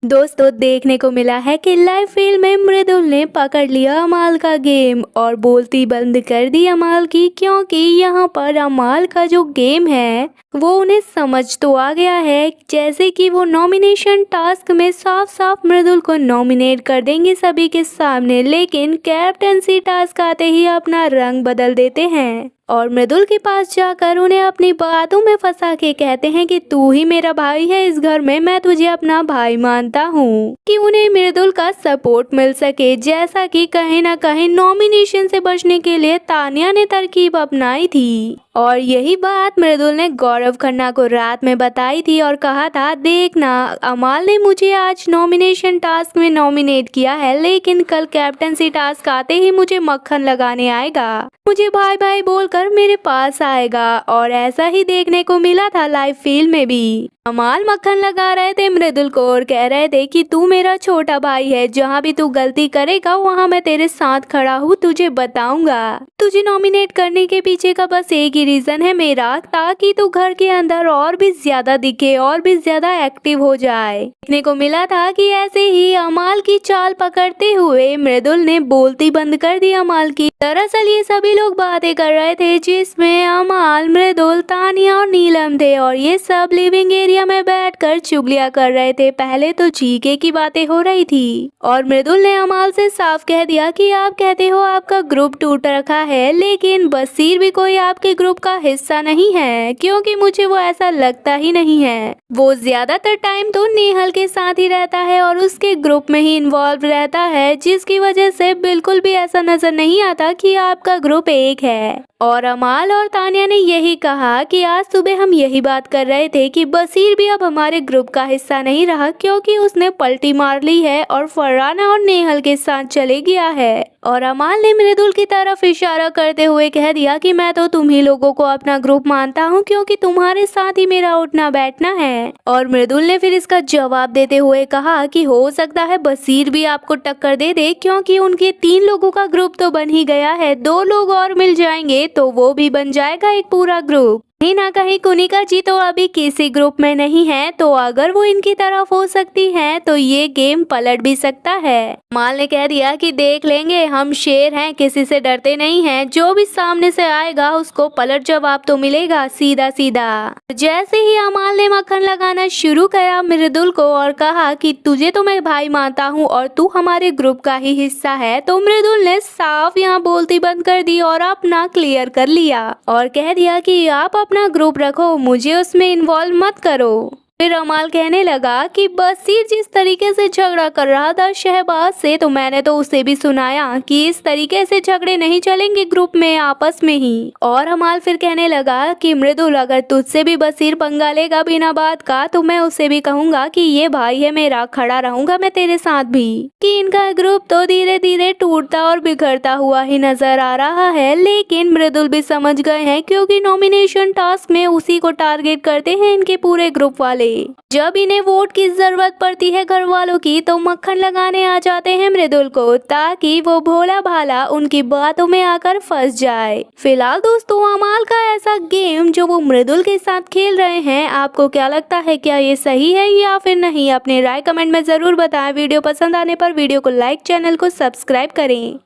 दोस्तों देखने को मिला है कि लाइव फील्ड में मृदुल ने पकड़ लिया अमाल का गेम और बोलती बंद कर दी अमाल की, क्योंकि यहाँ पर अमाल का जो गेम है वो उन्हें समझ तो आ गया है। जैसे कि वो नॉमिनेशन टास्क में साफ साफ मृदुल को नॉमिनेट कर देंगे सभी के सामने, लेकिन कैप्टनसी टास्क आते ही अपना रंग बदल देते हैं और मृदुल के पास जाकर उन्हें अपनी बातों में फंसा के कहते हैं कि तू ही मेरा भाई है इस घर में, मैं तुझे अपना भाई मानता हूँ, कि उन्हें मृदुल का सपोर्ट मिल सके। जैसा कि कहीं ना कहीं नॉमिनेशन से बचने के लिए तानिया ने तरकीब अपनाई थी और यही बात मृदुल ने गौरव खन्ना को रात में बताई थी और कहा था, देखना अमाल ने मुझे आज नॉमिनेशन टास्क में नॉमिनेट किया है, लेकिन कल कैप्टनसी टास्क आते ही मुझे मक्खन लगाने आएगा, मुझे भाई भाई बोलकर मेरे पास आएगा। और ऐसा ही देखने को मिला था लाइव फील्ड में भी। अमाल मक्खन लगा रहे थे मृदुल को और कह रहे थे कि तू मेरा छोटा भाई है, जहाँ भी तू गलती करेगा वहाँ मैं तेरे साथ खड़ा हूँ, तुझे बताऊंगा। तुझे नॉमिनेट करने के पीछे का बस एक ही रीजन है मेरा, ताकि तू घर के अंदर और भी ज्यादा दिखे और भी ज्यादा एक्टिव हो जाए। देखने को मिला था कि ऐसे ही अमाल की चाल पकड़ते हुए मृदुल ने बोलती बंद कर दी अमाल की। दरअसल ये सभी लोग बातें कर रहे थे जिसमें अमाल, मृदुल, तानिया और नीलम थे और ये सब लिविंग एरिया में बैठकर चुगलियां कर रहे थे। पहले तो जीके की बातें हो रही थी और मृदुल ने अमाल से साफ कह दिया कि आप कहते हो आपका ग्रुप टूट रखा है, लेकिन बसीर भी कोई आपके ग्रुप का हिस्सा नहीं है, क्योंकि मुझे वो ऐसा लगता ही नहीं है। वो ज्यादातर टाइम तो नेहल के साथ ही रहता है और उसके ग्रुप में ही इन्वॉल्व रहता है, जिसकी वजह से बिल्कुल भी ऐसा नजर नहीं आता कि आपका ग्रुप एक है। और अमाल और तानिया ने यही कहा कि आज सुबह हम यही बात कर रहे थे कि बसीर भी अब हमारे ग्रुप का हिस्सा नहीं रहा, क्योंकि उसने पलटी मार ली है और फरहाना और नेहल के साथ चले गया है। और अमाल ने मृदुल की तरफ इशारा करते हुए कह दिया कि मैं तो तुम ही लोगों को अपना ग्रुप मानता हूँ, क्योंकि तुम्हारे साथ ही मेरा उठना बैठना है। और मृदुल ने फिर इसका जवाब देते हुए कहा कि हो सकता है बसीर भी आपको टक्कर दे दे, क्योंकि उनके 3 लोगों का ग्रुप तो बन ही गया है, 2 लोग और मिल जाएंगे तो वो भी बन जाएगा एक पूरा ग्रुप। कहीं ना कहीं कुनिका जी तो अभी किसी ग्रुप में नहीं है, तो अगर वो इनकी तरफ हो सकती है तो ये गेम पलट भी सकता है। माल ने कह दिया कि देख लेंगे, हम शेर हैं, किसी से डरते नहीं हैं, जो भी सामने से आएगा उसको पलट जवाब तो मिलेगा सीधा सीधा। जैसे ही अमाल ने मक्खन लगाना शुरू करा मृदुल को और कहा कि तुझे तो मैं भाई मानता हूँ और तू हमारे ग्रुप का ही हिस्सा है, तो मृदुल ने साफ यहाँ बोलती बंद कर दी और अपना क्लियर कर लिया और कह दिया कि आप अपना ग्रुप रखो, मुझे उसमें इन्वॉल्व मत करो। फिर अमाल कहने लगा कि बसीर जिस तरीके से झगड़ा कर रहा था शहबाज से, तो मैंने तो उसे भी सुनाया कि इस तरीके से झगड़े नहीं चलेंगे ग्रुप में आपस में ही। और अमाल फिर कहने लगा कि मृदुल अगर तुझसे भी बसीर पंगा लेगा बिना बात का, तो मैं उसे भी कहूंगा कि ये भाई है मेरा, खड़ा रहूंगा मैं तेरे साथ भी। कि इनका ग्रुप तो धीरे धीरे टूटता और बिखरता हुआ ही नजर आ रहा है, लेकिन मृदुल भी समझ गए हैं, क्योंकि नॉमिनेशन टास्क में उसी को टारगेट करते हैं इनके पूरे ग्रुप वाले। जब इन्हें वोट की जरूरत पड़ती है घर वालों की, तो मक्खन लगाने आ जाते हैं मृदुल को, ताकि वो भोला भाला उनकी बातों में आकर फंस जाए। फिलहाल दोस्तों अमाल का ऐसा गेम जो वो मृदुल के साथ खेल रहे हैं, आपको क्या लगता है, क्या ये सही है या फिर नहीं? अपनी राय कमेंट में जरूर बताएं। वीडियो पसंद आने पर वीडियो को लाइक, चैनल को सब्सक्राइब करें।